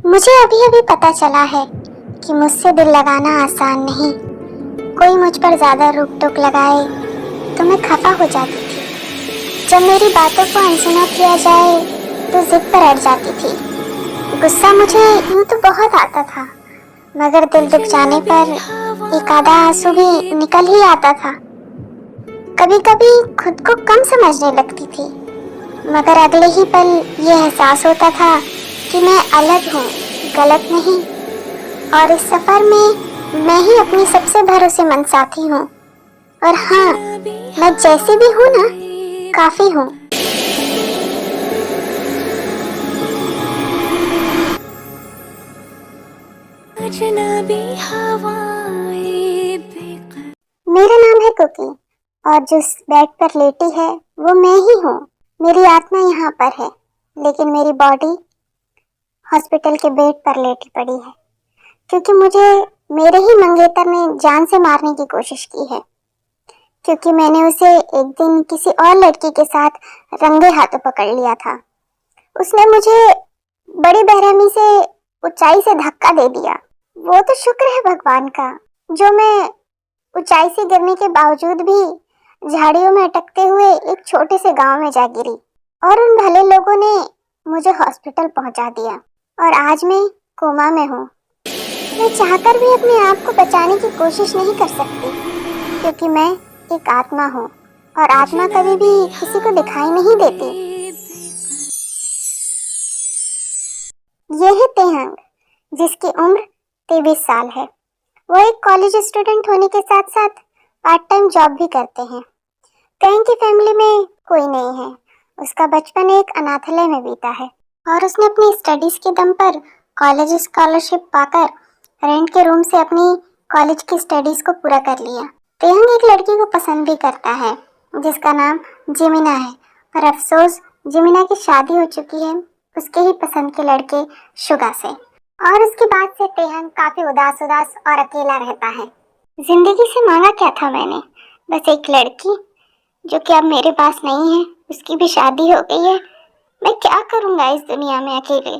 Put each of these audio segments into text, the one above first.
मुझे अभी अभी पता चला है कि मुझसे दिल लगाना आसान नहीं। कोई मुझ पर ज्यादा रोक टोक लगाए तो मैं खफा हो जाती थी। जब मेरी बातों को अनसुना किया जाए तो जिद पर अड़ जाती थी। गुस्सा मुझे यूं तो बहुत आता था, मगर दिल दुख जाने पर एक आधा आंसू भी निकल ही आता था। कभी कभी खुद को कम समझने लगती थी, मगर अगले ही पल ये एहसास होता था कि मैं अलग हूँ, गलत नहीं। और इस सफर में मैं ही अपनी सबसे भरोसेमंद साथी हूँ। और हाँ, मैं जैसी भी हूँ ना, काफी हूँ। मेरा नाम है कुकी, और जिस बेड पर लेटी है वो मैं ही हूँ। मेरी आत्मा यहाँ पर है, लेकिन मेरी बॉडी हॉस्पिटल के बेड पर लेटी पड़ी है, क्योंकि मुझे मेरे ही मंगेतर ने जान से मारने की कोशिश की है। क्योंकि मैंने उसे एक दिन किसी और लड़की के साथ रंगे हाथों पकड़ लिया था। उसने मुझे बड़ी बेरहमी से ऊंचाई से धक्का दे दिया। वो तो शुक्र है भगवान का, जो मैं ऊंचाई से गिरने के बावजूद भी झाड़ियों में अटकते हुए एक छोटे से गांव में जा गिरी, और उन भले लोगों ने मुझे हॉस्पिटल पहुंचा दिया। और आज मैं कोमा में हूँ। मैं चाहकर भी अपने आप को बचाने की कोशिश नहीं कर सकती, क्योंकि मैं एक आत्मा हूँ, और आत्मा कभी भी किसी को दिखाई नहीं देती। ये है तेहंग, जिसकी उम्र 23 साल है। वो एक कॉलेज स्टूडेंट होने के साथ साथ पार्ट टाइम जॉब भी करते हैं। तेहंग की फैमिली में कोई नहीं है। उसका बचपन एक अनाथालय में बीता है, और उसने अपनी स्टडीज के दम पर कॉलेज स्कॉलरशिप पाकर रेंट के रूम से अपनी कॉलेज की स्टडीज को पूरा कर लिया। तेहंग एक लड़की को पसंद भी करता है, जिसका नाम जिमिना है। पर अफसोस, जिमिना की शादी हो चुकी है उसके ही पसंद के लड़के शुगा से। और उसके बाद से तेहंग काफी उदास उदास और अकेला रहता है। जिंदगी से मांगा क्या था मैंने? बस एक लड़की, जो कि अब मेरे पास नहीं है। उसकी भी शादी हो गई है। मैं क्या करूंगा इस दुनिया में अकेले?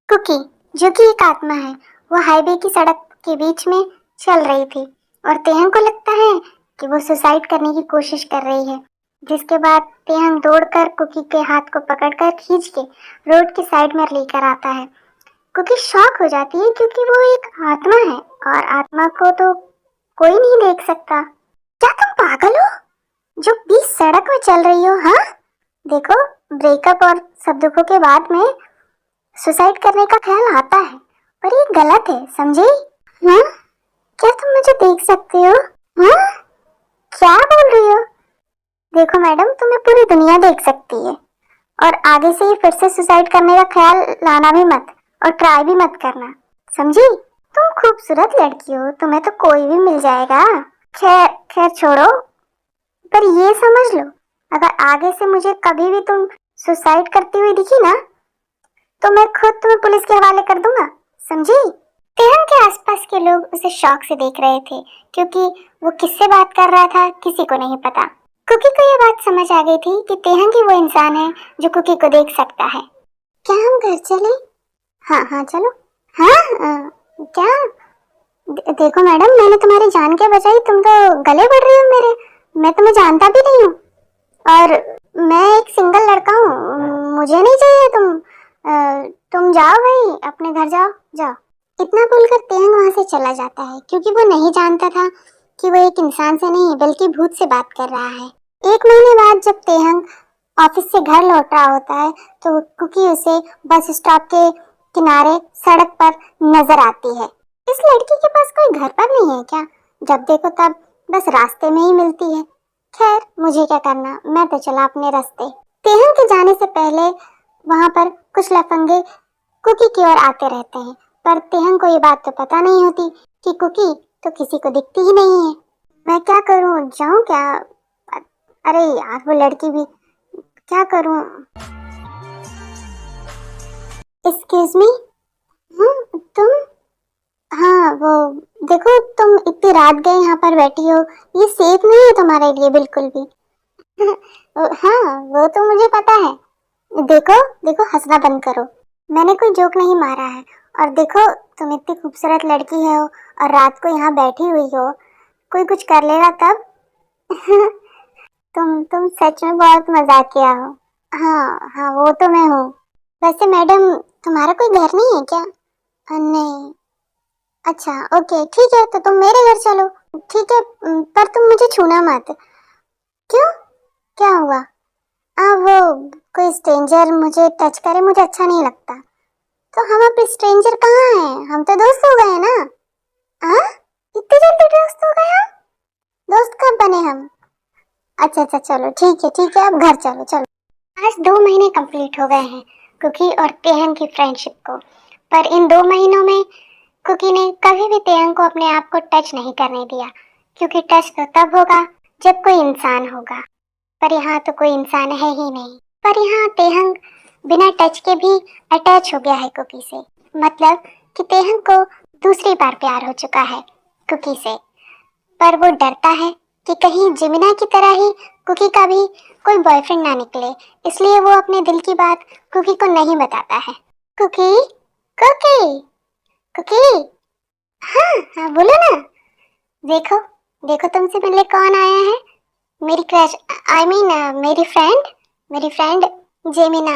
कुकी, जो कि एक आत्मा है, वो हाईवे की सड़क के बीच में चल रही थी, और तेहंग को लगता है कि वो सुसाइड करने की कोशिश कर रही है। जिसके बाद तेहंग दौड़कर कुकी के हाथ को पकड़कर खींच के रोड की साइड में लेकर आता है। कुकी शॉक हो जाती है, क्योंकि वो एक आत्मा है, और आत्मा को तो कोई नहीं देख सकता। क्या तुम पागल हो जो बीच सड़क में चल रही हो? हाँ, देखो, ब्रेकअप और सब दुखों के बाद में सुसाइड करने का ख्याल आता है, पर ये गलत है, समझे? हाँ, क्या तुम मुझे देख सकते हो? हाँ, क्या बोल रही हो? देखो मैडम, तुम्हें पूरी दुनिया देख सकती है, और आगे से ही फिर से सुसाइड करने का ख्याल लाना भी मत, और ट्राई भी मत करना, समझी? तुम खूबसूरत लड़की हो, तुम्हें तो कोई भी मिल जाएगा। खैर खैर छोड़ो, पर ये समझ लो, अगर आगे से मुझे कभी भी तुम सुसाइड करती हुई दिखी ना, तो मैं खुद तुम्हें पुलिस के हवाले कर दूंगा, समझी? तेहंग के आसपास के लोग उसे शौक से देख रहे थे, क्योंकि वो किससे बात कर रहा था किसी को नहीं पता। कुकी को ये बात समझ आ गई थी कि तेहंग ही वो इंसान है जो कुकी को देख सकता है। क्या हम घर चले? हाँ हाँ चलो। हाँ, क्या? देखो मैडम, मैंने तुम्हारी जान के बजाय तुम तो गले बढ़ रही हो मेरे। मैं तुम्हें जानता भी नहीं हूँ, और मैं एक सिंगल लड़का हूँ। मुझे नहीं चाहिए तुम जाओ भाई, अपने घर जाओ जाओ। इतना बोलकर तेहंग वहां से चला जाता है, क्योंकि वो नहीं जानता था कि वो एक इंसान से नहीं बल्कि भूत से बात कर रहा है। एक महीने बाद जब तेहंग ऑफिस से घर लौट रहा होता है, तो कुकी उसे बस स्टॉप के किनारे सड़क पर नजर आती है। इस लड़की के पास कोई घर पर नहीं है क्या? जब देखो तब बस रास्ते में ही मिलती है। खैर, मुझे क्या करना, मैं तो चला अपने रास्ते। तेहंग के जाने से पहले वहां पर कुछ लफंगे कुकी की ओर आते रहते हैं, पर तेहंग को ये बात तो पता नहीं होती कि कुकी तो किसी को दिखती ही नहीं है। मैं क्या करूं, जाऊं क्या? अरे यार, वो लड़की भी, क्या करूं? एक्सक्यूज मी, तुम? हाँ, वो देखो, तुम इतनी रात गए यहाँ पर बैठी हो, ये सेफ नहीं है तुम्हारे लिए बिल्कुल भी। हाँ, वो तो मुझे पता है। देखो देखो, हंसना बंद करो। मैंने कोई जोक नहीं मारा है, और देखो तुम इतनी खूबसूरत लड़की हो और रात को यहाँ बैठी हुई हो, कोई कुछ कर लेगा तब। तुम सच में बहुत मजाकिया हो। हाँ हाँ, वो तो मैं हूँ। वैसे मैडम, तुम्हारा कोई घर नहीं है क्या? नहीं। अच्छा ओके ठीक है, तो तुम मेरे घर चलो। ठीक है, पर तुम मुझे छूना मत। क्यों, क्या हुआ? वो कोई स्ट्रेंजर मुझे टच करे, मुझे अच्छा नहीं लगता। तो हम अब स्ट्रेंजर कहाँ हैं, हम तो दोस्त हो गए ना। हाँ, इतनी जल्दी दोस्त हो गए हम? दोस्त कब बने हम? अच्छा अच्छा, चलो ठीक है, अब घर चलो चलो। आज 2 महीने कंप्लीट हो गए हैं कुकी और तेहन की फ्रेंडशिप को। पर इन 2 महीनों में कुकी ने कभी भी तेहन को अपने आप को टच नहीं करने दिया, क्योंकि टच तो तब होगा जब कोई इंसान होगा। पर यहाँ तो कोई इंसान है ही नहीं। पर यहाँ तेहंग बिना टच के भी अटैच हो गया है कुकी से। मतलब कि तेहंग को दूसरी बार प्यार हो चुका है कुकी से। पर वो डरता है कि कहीं जिमिना की तरह ही कुकी का भी कोई बॉयफ्रेंड ना निकले, इसलिए वो अपने दिल की बात कुकी को नहीं बताता है। कुकी, कुकी, कुकी। हाँ हाँ, बोलो ना। देखो, देखो तुमसे मिलने कौन आया है। मेरी क्रश, आई मीन मेरी फ्रेंड जेमिना।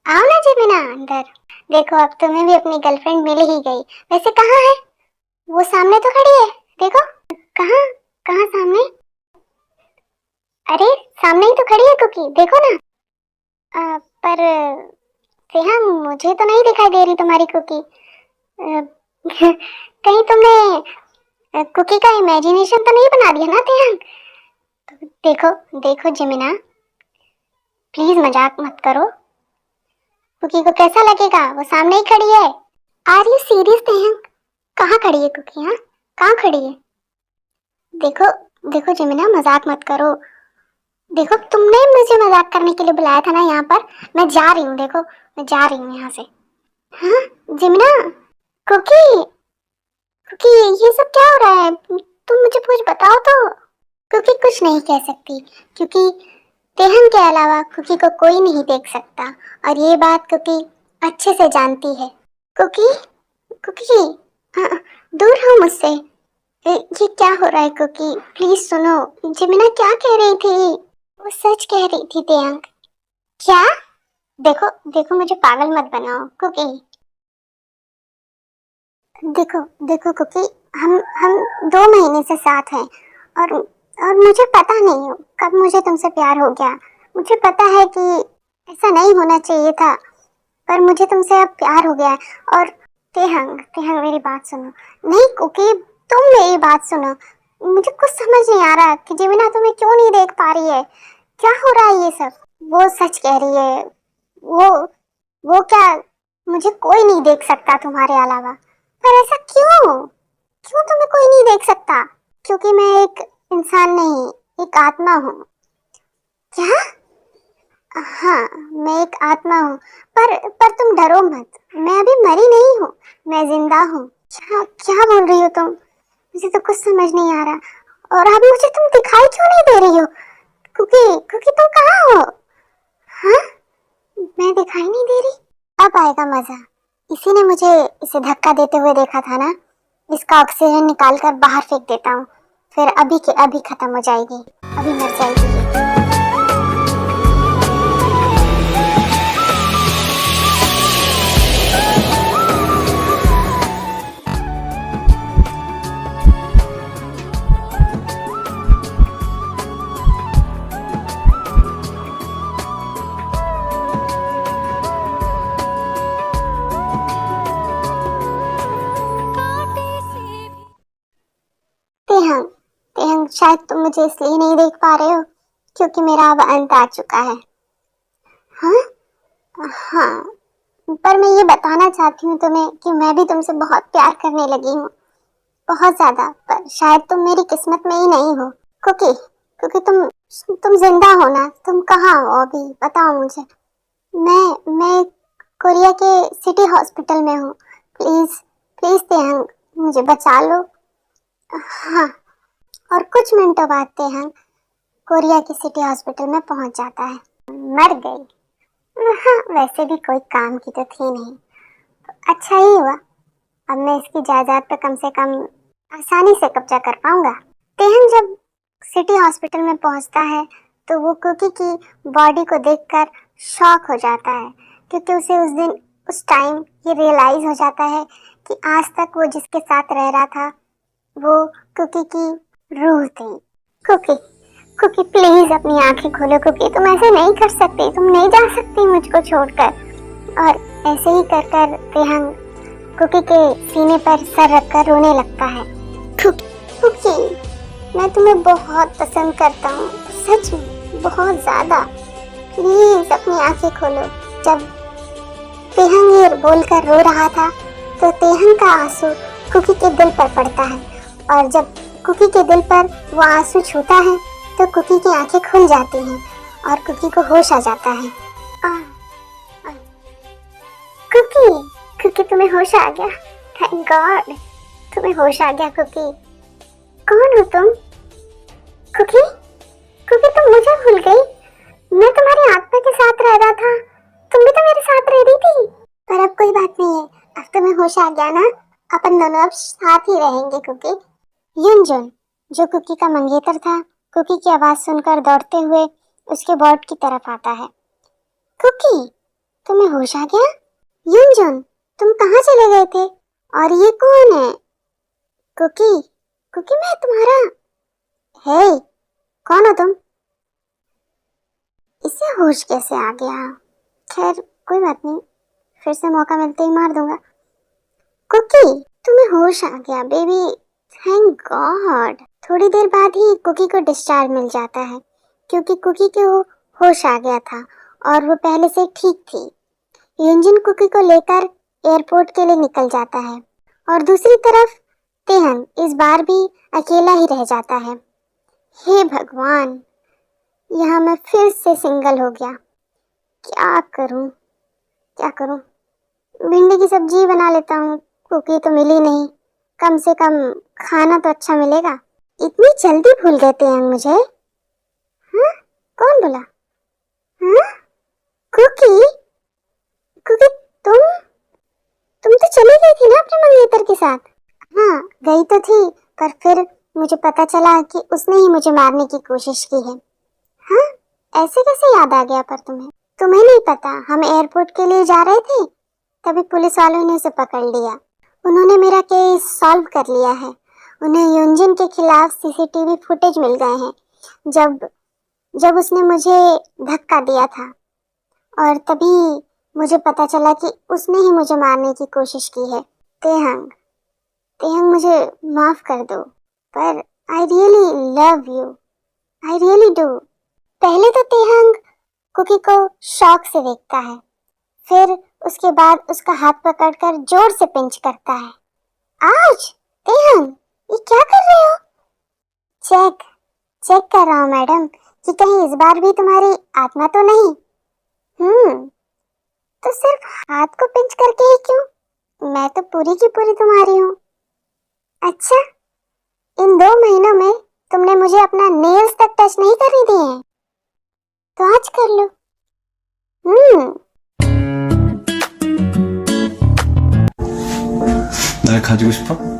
आओ ना जेमिना अंदर। देखो अब तुम्हें भी अपनी गर्लफ्रेंड मिल ही गई। वैसे कहाँ है? वो सामने तो खड़ी है, देखो। कहाँ, कहाँ सामने? अरे सामने ही तो खड़ी है कुकी, देखो ना। पर सेहा, मुझे तो नहीं दिखाई दे रही तुम्हारी कुकी। कहीं तुमने कुकी का इमेजिनेशन तो नहीं बना दिया ना तेहन? देखो देखो जिमिना, प्लीज मजाक मत करो। कुकी को कैसा लगेगा, वो सामने ही खड़ी है। आर यू सीरियस तेहन? कहाँ खड़ी है कुकी? हाँ, कहाँ खड़ी है? देखो देखो जिमिना, मजाक मत करो। देखो तुमने मुझे मजाक करने के लिए बुलाया था ना यहाँ पर। मैं जा रही हूँ, देखो मैं जा रही हूँ यहाँ से। हाँ जिमिना, कुकी, कुकी, ये सब क्या हो रहा है? तुम मुझे कुछ बताओ तो। कुकी कुछ नहीं कह सकती, क्योंकि तेहन के अलावा कुकी को कोई नहीं देख सकता, और ये बात कुकी अच्छे से जानती है। कुकी, कुकी, दूर हो मुझसे। ये क्या हो रहा है कुकी? प्लीज सुनो। जिमिना क्या कह रही थी? वो सच कह रही थी तेहन। क्या? देखो देखो, मुझे पागल मत बनाओ कुकी। देखो देखो कुकी, हम 2 महीने से साथ हैं, और मुझे पता नहीं कब मुझे तुमसे प्यार हो गया। मुझे पता है कि ऐसा नहीं होना चाहिए था, पर मुझे तुमसे अब प्यार हो गया है। और तेहंग, तेहंग मेरी बात सुनो। नहीं कुकी, तुम मेरी बात सुनो। मुझे कुछ समझ नहीं आ रहा कि जिमिना तुम्हें क्यों नहीं देख पा रही है। क्या हो रहा है ये सब? वो सच कह रही है। वो वो क्या, मुझे कोई नहीं देख सकता तुम्हारे अलावा। पर ऐसा क्यों? क्यों तुम्हें कोई नहीं देख सकता? क्योंकि मैं एक इंसान नहीं, एक आत्मा हूँ। क्या? हाँ, मैं एक आत्मा हूँ। पर तुम डरो मत, मैं अभी मरी नहीं हूँ, मैं जिंदा हूँ। क्या क्या बोल रही हो तुम? मुझे तो कुछ समझ नहीं आ रहा। और अब मुझे तुम दिखाई क्यों नहीं दे रही हो? क्योंकि क्योंकि तुम कहाँ हो? हाँ, मैं दिखाई नहीं दे रही। अब आएगा मजा। इसी ने मुझे इसे धक्का देते हुए देखा था ना। इसका ऑक्सीजन निकाल कर बाहर फेंक देता हूँ, फिर अभी के अभी खत्म हो जाएगी, अभी मर जाएगी ये। तेहंग, तेहंग, शायद तुम मुझे इसलिए नहीं देख पा रहे हो क्योंकि मेरा अब अंत आ चुका है। हाँ हाँ, पर मैं ये बताना चाहती हूँ तुम्हें कि मैं भी तुमसे बहुत प्यार करने लगी हूँ, बहुत ज्यादा। पर शायद तुम मेरी किस्मत में ही नहीं हो। क्योंकि क्योंकि तुम जिंदा हो ना? तुम कहाँ हो अभी, बताओ मुझे। मैं कोरिया के सिटी हॉस्पिटल में हूँ। प्लीज, प्लीज तेहंग, मुझे बचा लो। हाँ, और कुछ मिनटों बाद तेहंग कोरिया के सिटी हॉस्पिटल में पहुंच जाता है। मर गई। हाँ, वैसे भी कोई काम की तो थी नहीं, तो अच्छा ही हुआ, अब मैं इसकी जायदाद पे कम से कम आसानी से कब्जा कर पाऊंगा। तेहन जब सिटी हॉस्पिटल में पहुंचता है तो वो कुकी की बॉडी को देखकर शॉक हो जाता है, क्योंकि उसे उस टाइम ये रियलाइज हो जाता है कि आज तक वो जिसके साथ रह रहा था वो कुकी की रूह थी। कुकी कुकी प्लीज अपनी आंखें खोलो कुकी, तुम ऐसे नहीं कर सकती, तुम नहीं जा सकती मुझको छोड़कर। और ऐसे ही कर कर तेहंग कुकी के सीने पर सर रखकर रोने लगता है। कुकी, मैं तुम्हें बहुत पसंद करता हूँ, सच में बहुत ज्यादा, प्लीज अपनी आंखें खोलो। जब तेहंग ये बोलकर रो रहा था तो तेहंग का आंसू कुकी के दिल पर पड़ता है, और जब कुकी के दिल पर वो आंसू छूता है तो कुकी की आंखें खुल जाती हैं और कुकी को होश आ जाता है। कुकी, कुकी तुम्हें होश आ गया, थैंक गॉड, तुम्हें होश आ गया कुकी। कौन हो तुम? कुकी, कुकी तुम मुझे भूल गई? मैं तुम्हारी आत्मा के साथ रह रहा था, तुम भी तो मेरे साथ रह रही थी। पर अब कोई बात नहीं है, अब तुम्हें होश आ गया ना, अपन दोनों अब साथ ही रहेंगे कुकी। युनजुन, जो कुकी का मंगेतर था, कुकी की आवाज सुनकर दौड़ते हुए उसके बोर्ड की तरफ आता है। कुकी, तुम्हें होश आ गया? युनजुन, तुम कहाँ चले गए थे? और ये कौन है? कुकी, कुकी मैं तुम्हारा। हे, कौन हो तुम? इसे होश कैसे आ गया? खैर कोई बात नहीं, फिर से मौका मिलते ही मार दूंगा। कुकी, तुम्हें होश आ गया बेबी, थैंक गॉड। थोड़ी देर बाद ही कुकी को डिस्चार्ज मिल जाता है, क्योंकि कुकी को होश आ गया था और वो पहले से ठीक थी। युनजुन कुकी को लेकर एयरपोर्ट के लिए निकल जाता है और दूसरी तरफ तेहन इस बार भी अकेला ही रह जाता है। हे भगवान, यहाँ मैं फिर से सिंगल हो गया, क्या करूं क्या करूं? भिंडी की सब्जी बना लेता हूँ, कुकी तो मिली नहीं, कम से कम खाना तो अच्छा मिलेगा। इतनी जल्दी भूल गए थे मुझे? हाँ, कौन बोला? हाँ, कुकी, कुकी तुम तो चली गई थी ना अपने मंगेतर के साथ? हाँ, गई तो थी, पर फिर मुझे पता चला कि उसने ही मुझे मारने की कोशिश की है। हाँ, ऐसे कैसे याद आ गया पर तुम्हें? तुम्हें नहीं पता, हम एयरपोर्ट के लिए जा रहे थे, तभी पुलिस वालों ने उसे पकड़ लिया। उन्होंने मेरा केस सॉल्व कर लिया है। उन्हें युनजुन के खिलाफ सीसीटीवी फुटेज मिल गए हैं, जब उसने मुझे धक्का दिया था, और तभी मुझे पता चला कि उसने ही मुझे मारने की कोशिश की है। तेहंग, तेहंग मुझे माफ कर दो, पर I really love you, I really do. पहले तो तेहंग कुकी को शौक से देखता है, फिर उसके बाद उसका हाथ पकड़कर जोर से पिंच करता है। आज तेहंग, ये क्या कर रहे हो? चेक कर रहा हूँ मैडम, कि कहीं इस बार भी तुम्हारी आत्मा तो नहीं। तो सिर्फ हाथ को पिंच करके ही क्यों? मैं तो पूरी की पूरी तुम्हारी हूँ। अच्छा, इन 2 महीनों में तुमने मुझे अपना नेल्स तक टच नहीं करने दिए हैं, तो आज कर लो। 날 가지고 싶어?